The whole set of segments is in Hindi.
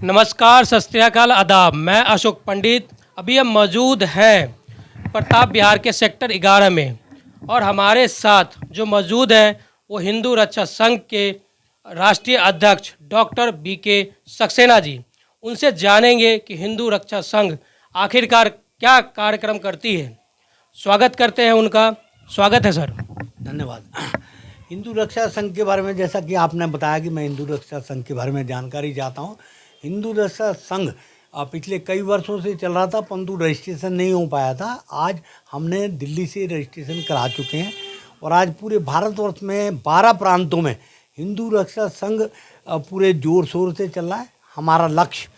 नमस्कार, सत श्री अकाल, आदाब। मैं अशोक पंडित। अभी हम मौजूद हैं प्रताप विहार के सेक्टर 11 में, और हमारे साथ जो मौजूद हैं वो हिंदू रक्षा संघ के राष्ट्रीय अध्यक्ष डॉक्टर बीके सक्सेना जी। उनसे जानेंगे कि हिंदू रक्षा संघ आखिरकार क्या कार्यक्रम करती है। स्वागत करते हैं उनका। स्वागत है सर। धन्यवाद। हिंदू रक्षा संघ के बारे में, जैसा कि आपने बताया कि मैं हिंदू रक्षा संघ के बारे में जानकारी चाहता हूँ। हिंदू रक्षा संघ पिछले कई वर्षों से चल रहा था, परंतु रजिस्ट्रेशन नहीं हो पाया था। आज हमने दिल्ली से रजिस्ट्रेशन करा चुके हैं और आज पूरे भारतवर्ष में 12 प्रांतों में हिंदू रक्षा संघ पूरे जोर शोर से चल रहा है। हमारा लक्ष्य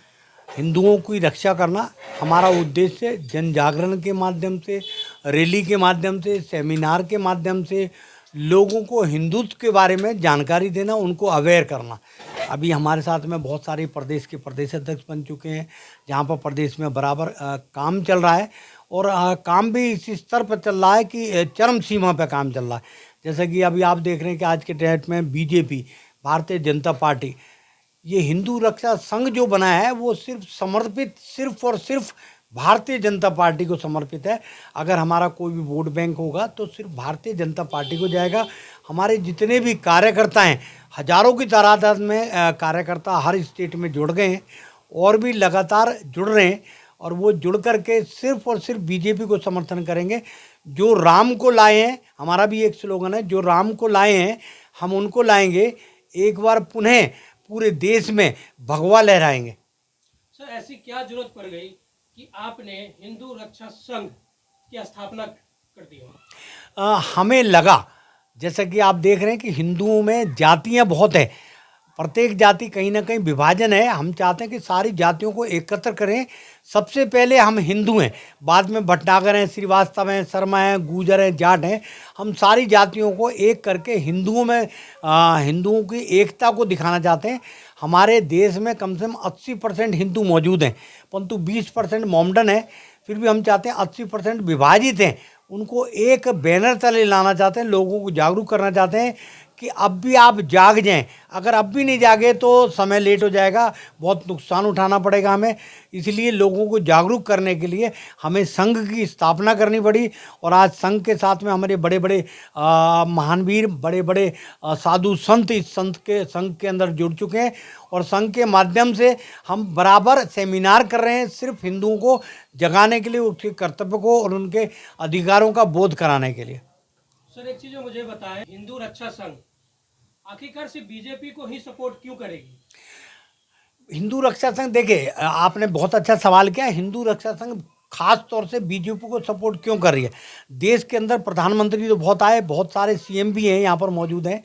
हिंदुओं की रक्षा करना, हमारा उद्देश्य जन जागरण के माध्यम से, रैली के माध्यम से, सेमिनार के माध्यम से लोगों को हिंदुत्व के बारे में जानकारी देना, उनको अवेयर करना। अभी हमारे साथ में बहुत सारे प्रदेश के प्रदेश अध्यक्ष बन चुके हैं, जहाँ पर प्रदेश में बराबर काम चल रहा है और काम भी इस स्तर पर चल रहा है कि चरम सीमा पर काम चल रहा है। जैसे कि अभी आप देख रहे हैं कि आज के डेट में बीजेपी, भारतीय जनता पार्टी, ये हिंदू रक्षा संघ जो बना है वो सिर्फ और सिर्फ भारतीय जनता पार्टी को समर्पित है। अगर हमारा कोई भी वोट बैंक होगा तो सिर्फ भारतीय जनता पार्टी को जाएगा। हमारे जितने भी कार्यकर्ता हैं, हजारों की तादाद में कार्यकर्ता हर स्टेट में जुड़ गए हैं और भी लगातार जुड़ रहे हैं, और वो जुड़ करके सिर्फ और सिर्फ बीजेपी को समर्थन करेंगे। जो राम को लाए हैं, हमारा भी एक स्लोगन है, जो राम को लाए हैं हम उनको लाएंगे, एक बार पुनः पूरे देश में भगवा लहराएंगे। सर, ऐसी क्या जरूरत पड़ गई कि आपने हिंदू रक्षा संघ की स्थापना कर दी हो? हमें लगा, जैसा कि आप देख रहे हैं कि हिंदुओं में जातियां बहुत हैं, प्रत्येक जाति कहीं ना कहीं विभाजन है। हम चाहते हैं कि सारी जातियों को एकत्र करें। सबसे पहले हम हिंदू हैं, बाद में भटनागर हैं, श्रीवास्तव हैं, शर्मा हैं, गुर्जर हैं, जाट हैं। हम सारी जातियों को एक करके हिंदुओं में हिंदुओं की एकता को दिखाना चाहते हैं। हमारे देश में कम से कम 80% हिंदू मौजूद हैं, परंतु 20% मोमडन है। फिर भी हम चाहते हैं 80% विभाजित हैं, उनको एक बैनर तले लाना चाहते हैं, लोगों को जागरूक करना चाहते हैं कि अब भी आप जाग जाएं। अगर अब भी नहीं जागे तो समय लेट हो जाएगा, बहुत नुकसान उठाना पड़ेगा हमें। इसलिए लोगों को जागरूक करने के लिए हमें संघ की स्थापना करनी पड़ी, और आज संघ के साथ में हमारे बड़े बड़े महानवीर, बड़े बड़े साधु संत इस संघ के अंदर जुड़ चुके हैं, और संघ के माध्यम से हम बराबर सेमिनार कर रहे हैं, सिर्फ हिंदुओं को जगाने के लिए, उसके कर्तव्य को और उनके अधिकारों का बोध कराने के लिए। सर, एक चीज मुझे बताएं, हिंदू रक्षा संघ आखिरकार सिर्फ बीजेपी को ही सपोर्ट क्यों करेगी? हिंदू रक्षा संघ, देखिए आपने बहुत अच्छा सवाल किया। हिंदू रक्षा संघ खास तौर से बीजेपी को सपोर्ट क्यों कर रही है? देश के अंदर प्रधानमंत्री तो बहुत आए, बहुत सारे सीएम भी हैं यहाँ पर मौजूद हैं,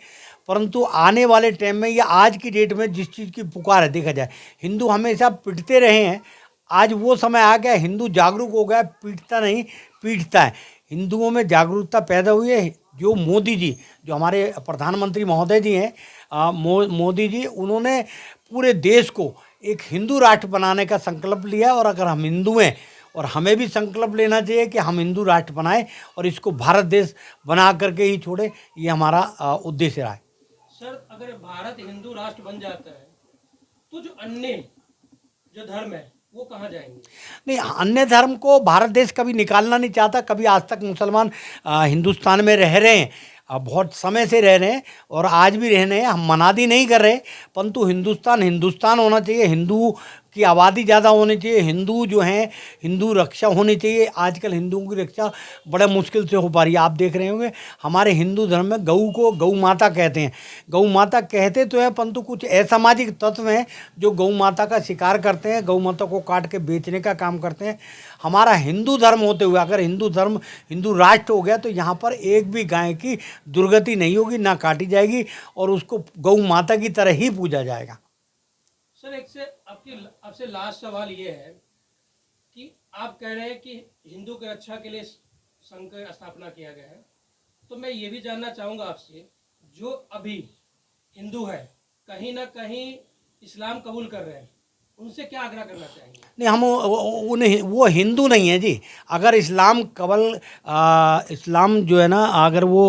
परंतु आने वाले टाइम में या आज की डेट में जिस चीज़ की पुकार है, देखा जाए हिंदू हमेशा पिटते रहे हैं, आज वो समय आ गया, हिंदू जागरूक हो गया, पीटता नहीं पीटता है। हिंदुओं में जागरूकता पैदा हुई है। जो मोदी जी, जो हमारे प्रधानमंत्री महोदय जी हैं, मोदी जी, उन्होंने पूरे देश को एक हिंदू राष्ट्र बनाने का संकल्प लिया, और अगर हम हिंदू हैं और हमें भी संकल्प लेना चाहिए कि हम हिंदू राष्ट्र बनाएं और इसको भारत देश बना करके ही छोड़े, ये हमारा उद्देश्य रहा है। सर, अगर भारत हिंदू राष्ट्र बन जाता है तो जो अन्य जो धर्म है वो कहाँ जाएंगे? नहीं, अन्य धर्म को भारत देश कभी निकालना नहीं चाहता। कभी आज तक मुसलमान हिंदुस्तान में रह रहे हैं, बहुत समय से रह रहे हैं और आज भी रहने हैं, हम मनादी नहीं कर रहे, परंतु हिंदुस्तान होना चाहिए, हिंदू की आबादी ज़्यादा होनी चाहिए, हिंदू जो हैं, हिंदू रक्षा होनी चाहिए। आजकल हिंदुओं की रक्षा बड़े मुश्किल से हो पा रही है। आप देख रहे होंगे हमारे हिंदू धर्म में गऊ को गऊ माता कहते हैं। गऊ माता कहते तो हैं, परंतु कुछ असामाजिक तत्व हैं जो गऊ माता का शिकार करते हैं, गऊ माता को काट के बेचने का काम करते हैं। हमारा हिंदू धर्म होते हुए अगर हिंदू राष्ट्र हो गया तो यहाँ पर एक भी गाय की दुर्गति नहीं होगी, ना काटी जाएगी, और उसको गौ माता की तरह ही पूजा जाएगा। सर, आपसे लास्ट सवाल ये है कि आप कह रहे हैं कि हिंदू की रक्षा के लिए संघ की स्थापना किया गया है, तो मैं ये भी जानना चाहूँगा आपसे, जो अभी हिंदू है कहीं ना कहीं इस्लाम कबूल कर रहे हैं, उनसे क्या आग्रह करना चाहेंगे? नहीं, हम उन्हें, वो हिंदू नहीं है जी। अगर इस्लाम इस्लाम जो है ना, अगर वो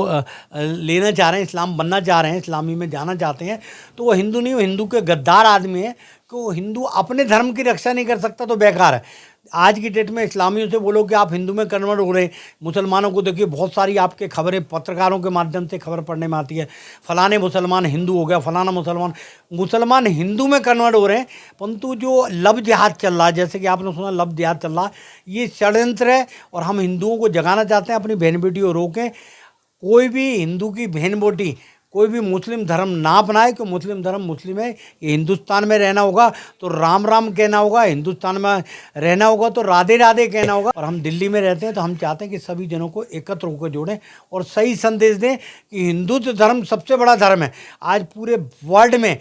लेना चाह रहे हैं, इस्लाम बनना चाह रहे हैं, इस्लामी में जाना चाहते हैं, तो वो हिंदू नहीं, वो हिंदू के गद्दार आदमी है कि वो हिंदू अपने धर्म की रक्षा नहीं कर सकता तो बेकार है। आज की डेट में इस्लामियों से बोलो कि आप हिंदू में कन्वर्ट हो रहे हैं, मुसलमानों को देखिए बहुत सारी आपके खबरें पत्रकारों के माध्यम से खबर पढ़ने में आती है, फलाने मुसलमान हिंदू हो गया, फलाना मुसलमान मुसलमान हिंदू में कन्वर्ट हो रहे हैं। परंतु जो लव जिहाद चल रहा है, जैसे कि आपने सुना लव जिहाद चल रहा है, ये षड्यंत्र है और हम हिंदुओं को जगाना चाहते हैं अपनी बहन बेटियों को रोकें। कोई भी हिंदू की बहन बेटी कोई भी मुस्लिम धर्म ना अपनाए, कि मुस्लिम धर्म मुस्लिम है, ये हिंदुस्तान में रहना होगा तो राम राम कहना होगा, हिंदुस्तान में रहना होगा तो राधे राधे कहना होगा। और हम दिल्ली में रहते हैं तो हम चाहते हैं कि सभी जनों को एकत्र होकर जोड़ें और सही संदेश दें कि हिंदुत्व धर्म सबसे बड़ा धर्म है। आज पूरे वर्ल्ड में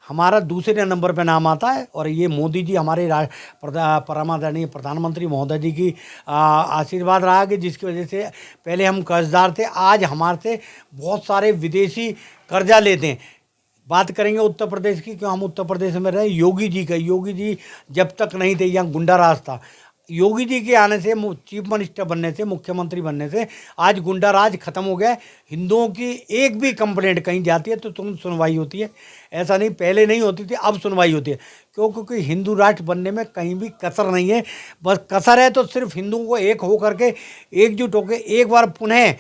हमारा दूसरे नंबर पे नाम आता है और ये मोदी जी हमारे परमादरणीय प्रधानमंत्री महोदय जी की आशीर्वाद रहा कि जिसकी वजह से पहले हम कर्जदार थे, आज हमारे से बहुत सारे विदेशी कर्जा लेते हैं। बात करेंगे उत्तर प्रदेश की, क्यों हम उत्तर प्रदेश में रहे, योगी जी का, योगी जी जब तक नहीं थे यहाँ गुंडा राज था। योगी जी के आने से, चीफ मिनिस्टर बनने से, मुख्यमंत्री बनने से आज गुंडा राज खत्म हो गया। हिंदुओं की एक भी कंप्लेंट कहीं जाती है तो तुरंत सुनवाई होती है। ऐसा नहीं, पहले नहीं होती थी, अब सुनवाई होती है। क्यों? क्योंकि हिंदू राष्ट्र बनने में कहीं भी कसर नहीं है। बस कसर है तो सिर्फ हिंदुओं को एक हो करके, एकजुट होकर एक बार पुनः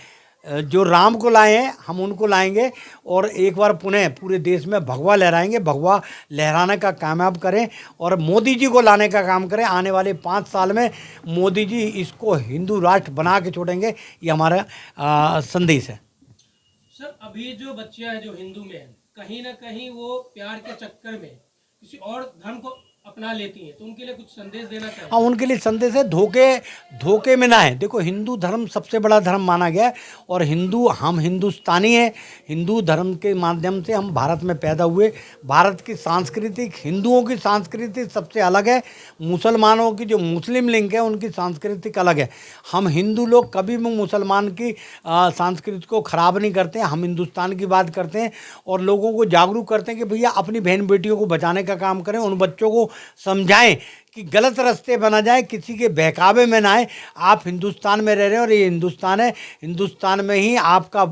जो राम को लाए हैं हम उनको लाएंगे और एक बार पुनः पूरे देश में भगवा लहराएंगे। भगवा लहराने का कामयाब करें और मोदी जी को लाने का काम करें। आने वाले 5 साल में मोदी जी इसको हिंदू राष्ट्र बना के छोड़ेंगे, ये हमारा संदेश है। सर, अभी जो बच्चियां हैं जो हिंदू में हैं, कहीं ना कहीं वो प्यार के चक्कर में किसी और धर्म को अपना लेती हैं, तो उनके लिए कुछ संदेश देना चाहिए? हाँ, उनके लिए संदेश है, धोखे में ना है। देखो, हिंदू धर्म सबसे बड़ा धर्म माना गया है और हम हिंदुस्तानी हैं। हिंदू धर्म के माध्यम से हम भारत में पैदा हुए। भारत की सांस्कृतिक, हिंदुओं की संस्कृति सबसे अलग है। मुसलमानों की जो मुस्लिम लिंग है उनकी सांस्कृतिक अलग है। हम हिंदू लोग कभी भी मुसलमान की संस्कृति को ख़राब नहीं करते हैं। हम हिंदुस्तान की बात करते हैं और लोगों को जागरूक करते हैं कि भैया अपनी बहन बेटियों को बचाने का काम करें, उन बच्चों को समझाएं कि गलत रास्ते बना जाए, किसी के बहकावे में ना आए। आप हिंदुस्तान में रह रहे हैं और ये हिंदुस्तान है, हिंदुस्तान में ही आपका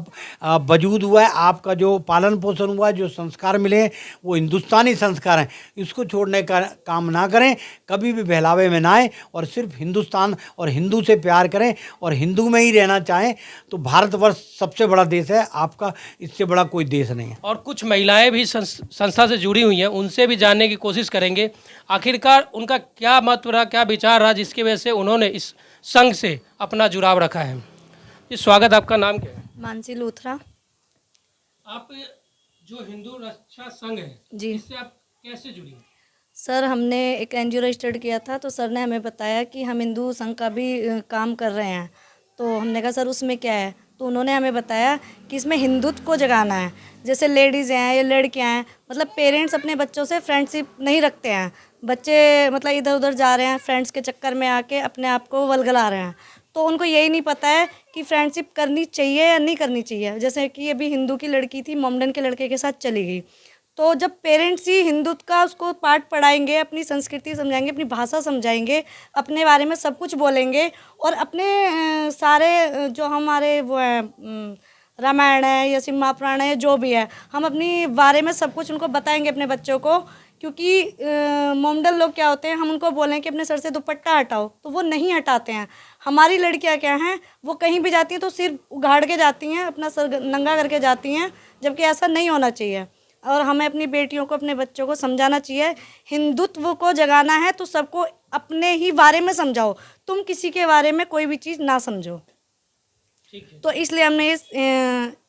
वजूद हुआ है, आपका जो पालन पोषण हुआ है, जो संस्कार मिले हैं वो हिंदुस्तानी संस्कार हैं। इसको छोड़ने का काम ना करें, कभी भी बहलावे में ना आए और सिर्फ हिंदुस्तान और हिंदू से प्यार करें और हिंदू में ही रहना चाहें। तो भारतवर्ष सबसे बड़ा देश है आपका, इससे बड़ा कोई देश नहीं है। और कुछ महिलाएं भी संस्था से जुड़ी हुई हैं, उनसे भी जानने की कोशिश करेंगे आखिरकार उनका क्या मत रहा, क्या विचार रहा जिसकी वजह से उन्होंने इस संघ से अपना जुड़ाव रखा है। जी, स्वागत। आपका नाम क्या है? मानसी लूथरा। आप जो हिंदू रक्षा संघ है जी इससे आप कैसे जुड़ी? सर, हमने एक एनजीओ रजिस्टर्ड किया था तो सर ने हमें बताया कि हम हिंदू संघ का भी काम कर रहे हैं। तो हमने कहा सर उसमें क्या है, तो उन्होंने हमें बताया कि इसमें हिंदुत्व को जगाना है। जैसे लेडीज़ हैं या लड़कियां हैं, मतलब पेरेंट्स अपने बच्चों से फ्रेंडशिप नहीं रखते हैं। बच्चे मतलब इधर उधर जा रहे हैं, फ्रेंड्स के चक्कर में आके अपने आप को वलगला रहे हैं। तो उनको यही नहीं पता है कि फ्रेंडशिप करनी चाहिए या नहीं करनी चाहिए। जैसे कि अभी हिंदू की लड़की थी, मोमडन के लड़के के साथ चली गई। तो जब पेरेंट्स ही हिंदुत्व का उसको पाठ पढ़ाएंगे, अपनी संस्कृति समझाएंगे, अपनी भाषा समझाएंगे, अपने बारे में सब कुछ बोलेंगे और अपने सारे जो हमारे वो है रामायण है या शिव महापुराण है, जो भी है, हम अपनी बारे में सब कुछ उनको बताएंगे अपने बच्चों को। क्योंकि मोमडन लोग क्या होते हैं, हम उनको बोलें कि अपने सर से दुपट्टा हटाओ तो वो नहीं हटाते हैं। हमारी लड़कियां क्या हैं, वो कहीं भी जाती हैं तो सिर उघाड़ के जाती हैं, अपना सर नंगा करके जाती हैं, जबकि ऐसा नहीं होना चाहिए। और हमें अपनी बेटियों को, अपने बच्चों को समझाना चाहिए, हिंदुत्व को जगाना है तो सबको अपने ही बारे में समझाओ, तुम किसी के बारे में कोई भी चीज़ ना समझो। तो इसलिए हमने इस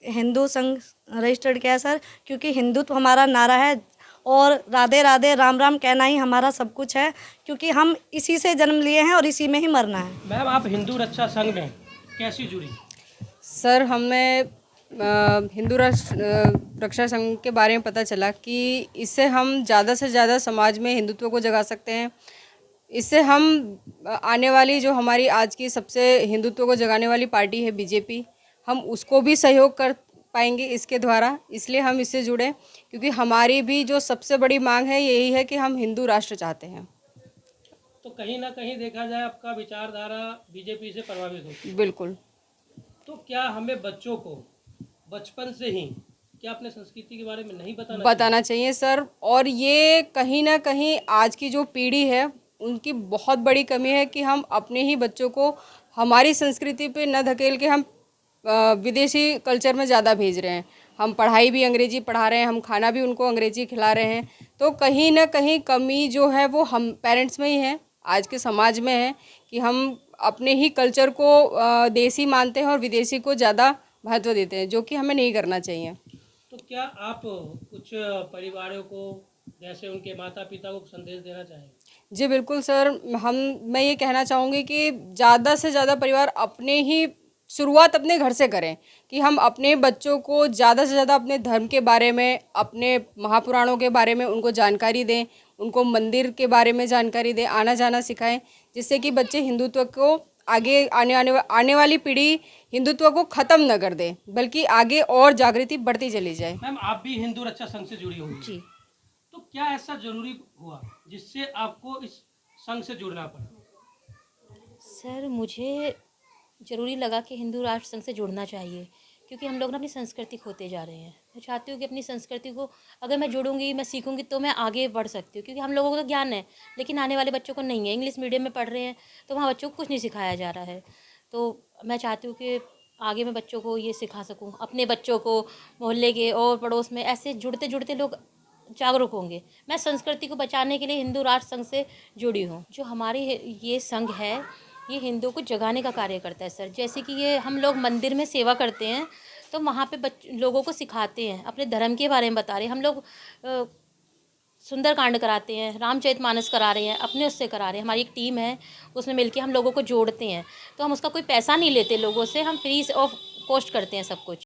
हिंदू संघ रजिस्टर्ड किया सर, क्योंकि हिंदुत्व हमारा नारा है और राधे राधे राम राम कहना ही हमारा सब कुछ है, क्योंकि हम इसी से जन्म लिए हैं और इसी में ही मरना है। मैम, आप हिंदू रक्षा संघ में कैसी जुड़ी? सर, हमें हिंदू रक्षा संघ के बारे में पता चला कि इससे हम ज़्यादा से ज़्यादा समाज में हिंदुत्व को जगा सकते हैं। इससे हम आने वाली जो हमारी आज की सबसे हिंदुत्व को जगाने वाली पार्टी है बीजेपी, हम उसको भी सहयोग पाएंगे इसके द्वारा, इसलिए हम इससे जुड़े, क्योंकि हमारी भी जो सबसे बड़ी मांग है यही है कि हम हिंदू राष्ट्र चाहते हैं। तो कहीं ना कहीं देखा जाए आपका विचारधारा बीजेपी से प्रभावित होती है। बिल्कुल। तो क्या हमें बच्चों को बचपन से ही क्या अपने संस्कृति के बारे में नहीं बताना चाहिए सर, और ये कहीं ना कहीं आज की जो पीढ़ी है उनकी बहुत बड़ी कमी है कि हम अपने ही बच्चों को हमारी संस्कृति पे न धकेल के हम विदेशी कल्चर में ज़्यादा भेज रहे हैं। हम पढ़ाई भी अंग्रेजी पढ़ा रहे हैं, हम खाना भी उनको अंग्रेजी खिला रहे हैं। तो कहीं ना कहीं कमी जो है वो हम पेरेंट्स में ही है, आज के समाज में है, कि हम अपने ही कल्चर को देसी मानते हैं और विदेशी को ज़्यादा महत्व देते हैं, जो कि हमें नहीं करना चाहिए। तो क्या आप कुछ परिवारों को जैसे उनके माता पिता को संदेश देना चाहेंगे? जी बिल्कुल सर, मैं ये कहना चाहूँगी कि ज़्यादा से ज़्यादा परिवार अपने ही शुरुआत अपने घर से करें, कि हम अपने बच्चों को ज़्यादा से ज़्यादा अपने धर्म के बारे में, अपने महापुराणों के बारे में उनको जानकारी दें, उनको मंदिर के बारे में जानकारी दें, आना जाना सिखाएं, जिससे कि बच्चे हिंदुत्व को आगे आने वाली पीढ़ी हिंदुत्व को ख़त्म न कर दे, बल्कि आगे और जागृति बढ़ती चली जाए। मैम, आप भी हिंदू रक्षा संघ से जुड़ी हुई जी। तो क्या ऐसा जरूरी हुआ जिससे आपको इस संघ से जुड़ना पड़ा? सर, मुझे ज़रूरी लगा कि हिंदू राष्ट्र संघ से जुड़ना चाहिए, क्योंकि हम लोग ना अपनी संस्कृति खोते जा रहे हैं। मैं चाहती हूँ कि अपनी संस्कृति को अगर मैं जुड़ूंगी, मैं सीखूंगी, तो मैं आगे बढ़ सकती हूँ, क्योंकि हम लोगों को तो ज्ञान है लेकिन आने वाले बच्चों को नहीं है। इंग्लिश मीडियम में पढ़ रहे हैं तो वहाँ बच्चों को कुछ नहीं सिखाया जा रहा है। तो मैं चाहती हूँ कि आगे मैं बच्चों को ये सिखा सकूँ, अपने बच्चों को, मोहल्ले के और पड़ोस में, ऐसे जुड़ते जुड़ते लोग जागरूक होंगे। मैं संस्कृति को बचाने के लिए हिंदू राष्ट्र संघ से जुड़ी हूँ। जो हमारी ये संघ है, ये हिंदुओं को जगाने का कार्य करता है सर। जैसे कि ये हम लोग मंदिर में सेवा करते हैं तो वहाँ पे लोगों को सिखाते हैं, अपने धर्म के बारे में बता रहे हैं। हम लोग सुंदरकांड कराते हैं, रामचरितमानस करा रहे हैं, अपने उससे करा रहे हैं। हमारी एक टीम है, उसमें मिलके हम लोगों को जोड़ते हैं। तो हम उसका कोई पैसा नहीं लेते लोगों से, हम फ्री ऑफ कॉस्ट करते हैं सब कुछ।